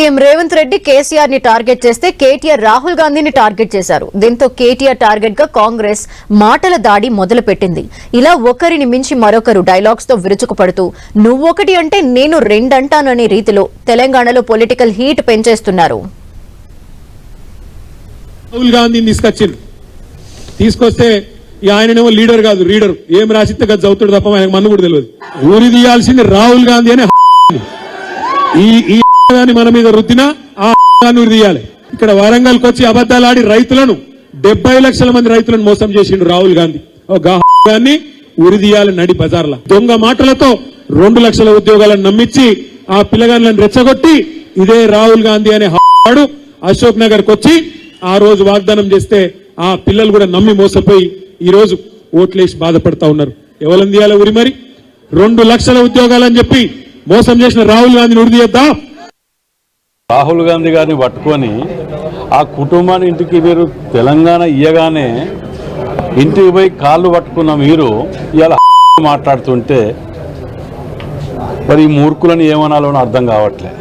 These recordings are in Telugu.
సీఎం రేవంత్ రెడ్డి కేసీఆర్ ని టార్గెట్ చేస్తే కేటీఆర్ రాహుల్ గాంధీని టార్గెట్ చేశారు. దీంతో కేటీఆర్ టార్గెట్ గా కాంగ్రెస్ మాటల దాడి మొదలుపెట్టింది. ఇలా ఒకరిని మించి మరొకరు డైలాగ్స్ తో విరుచుకుపడుతూ నువ్వొకటి అంటే నేను రెండంటాననే రీతిలో తెలంగాణలో పొలిటికల్ హీట్ పెంచేస్తున్నారు. రాహుల్ గాంధీని తీసుకొస్తే ఆయననేమో లీడర్ కాదు రీడర్, ఏం రాసిస్తే గది చదువుతాడు తప్ప ఆయనకు మన్ను కూడా తెలియదు. ఊరి తీయాల్సింది రాహుల్ గాంధీ అనే ఈ మన మీద రుద్దినా ఆ ఉరి తీయాలి. ఇక్కడ వరంగల్కి వచ్చి అబద్దాలు ఆడి రైతులను 70 లక్షల మంది రైతులను మోసం చేసిండు రాహుల్ గాంధీ. గాన్ని ఉరి తీయాలి నడి బజార్ల. దొంగ మాటలతో 2 లక్షల ఉద్యోగాలను నమ్మించి ఆ పిల్లగాళ్ళని రెచ్చగొట్టి ఇదే రాహుల్ గాంధీ అనే వాడు అశోక్ నగర్కి వచ్చి ఆ రోజు వాగ్దానం చేస్తే ఆ పిల్లలు కూడా నమ్మి మోసపోయి ఈ రోజు ఓట్లేసి బాధపడతా ఉన్నారు. ఎవరిని తీయాలి ఉరి? మరి 2 లక్షల ఉద్యోగాలని చెప్పి మోసం చేసిన రాహుల్ గాంధీని ఉరి తీయద్దా? రాహుల్ గాంధీ గారిని పట్టుకొని ఆ కుటుంబాన్ని ఇంటికి మీరు తెలంగాణ ఇయ్యగానే ఇంటికి పోయి కాళ్ళు పట్టుకున్న మీరు ఇలా మాట్లాడుతుంటే మరి ఈ మూర్ఖులను ఏమనాలో అర్థం కావట్లే.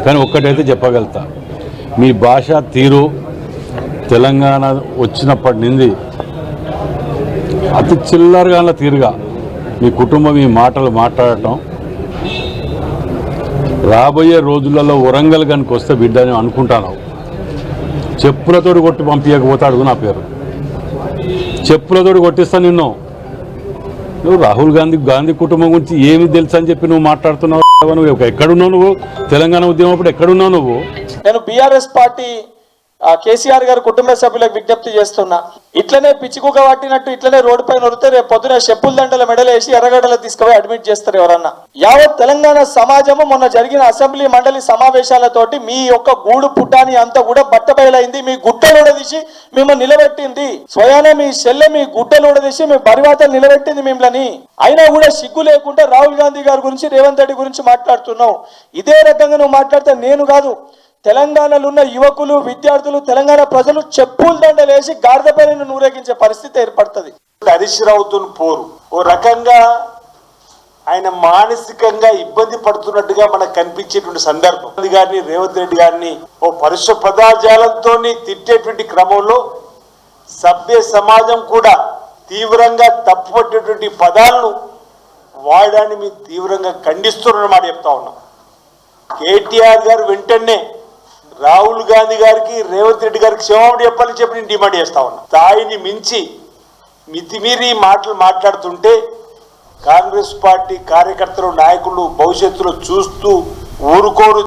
కానీ ఒక్కటైతే చెప్పగలుగుతా, మీ భాష తీరు తెలంగాణ వచ్చినప్పటి నుండి అతి చిల్లరగాల తీరుగా మీ కుటుంబం ఈ మాటలు మాట్లాడటం రాబోయే రోజులలో వరంగల్ కనుక వస్తే బిడ్డ అని అనుకుంటాను. చెప్పులతోటి కొట్టి పంపించకపోతే అడుగు నా పేరు, చెప్పులతోటి కొట్టిస్తా నిన్ను. నువ్వు రాహుల్ గాంధీ కుటుంబం గురించి ఏమి తెలుసు అని చెప్పి నువ్వు మాట్లాడుతున్నావు. నువ్వు ఎక్కడున్నావు? నువ్వు తెలంగాణ ఉద్యమం అప్పుడు ఎక్కడున్నావు నువ్వు? నేను బీఆర్ఎస్ పార్టీ కేసీఆర్ గారి కుటుంబ సభ్యులకు విజ్ఞప్తి చేస్తున్నా, ఇట్లనే పిచ్చికుక పట్టినట్టు ఇట్లనే రోడ్డు పైన వరితే రేపు పొద్దున చెప్పుల దండల మెడలేసి ఎర్రగడ్డలు తీసుకుపోయి అడ్మిట్ చేస్తారు ఎవరన్నా. యావత్ తెలంగాణ సమాజము మొన్న జరిగిన అసెంబ్లీ మండలి సమావేశాలతోటి మీ యొక్క గూడు పుట్టాని అంతా కూడా బట్టబయలైంది. మీ గుడ్డలు తీసి మిమ్మల్ని నిలబెట్టింది. స్వయాన మీ చెల్లె మీ గుడ్డలు తీసి మీ పరివాతలు నిలబెట్టింది మిమ్మల్ని. అయినా కూడా సిగ్గు లేకుండా రాహుల్ గాంధీ గారి గురించి రేవంత్ రెడ్డి గురించి మాట్లాడుతున్నావు. ఇదే రకంగా నువ్వు మాట్లాడితే నేను కాదు, తెలంగాణలో ఉన్న యువకులు విద్యార్థులు తెలంగాణ ప్రజలు చెప్పుల దండలేసి గాడిదపైన నూరేగించే పరిస్థితి ఏర్పడుతుంది. హరీష్ రావుతో పోరు ఓ రకంగా ఆయన మానసికంగా ఇబ్బంది పడుతున్నట్టుగా మనకు కనిపించేటువంటి సందర్భం. గారిని రేవంత్ రెడ్డి గారిని ఓ పరుష పదాజాలంతో తిట్టేటువంటి క్రమంలో సభ్య సమాజం కూడా తీవ్రంగా తప్పుపట్టేటువంటి పదాలను వాడడాన్ని మేము తీవ్రంగా ఖండిస్తున్నమాట చెప్తా ఉన్నాం. కేటీఆర్ గారు వెంటనే రాహుల్ గాంధీ గారికి రేవంత్ రెడ్డి గారికి క్షమాపణ చెప్పాలని చెప్పి నేను డిమాండ్ చేస్తా ఉన్నా. స్థాయిని మించి మితిమీరి మాటలు మాట్లాడుతుంటే కాంగ్రెస్ పార్టీ కార్యకర్తలు నాయకులు భవిష్యత్తులో చూస్తూ ఊరుకోరు.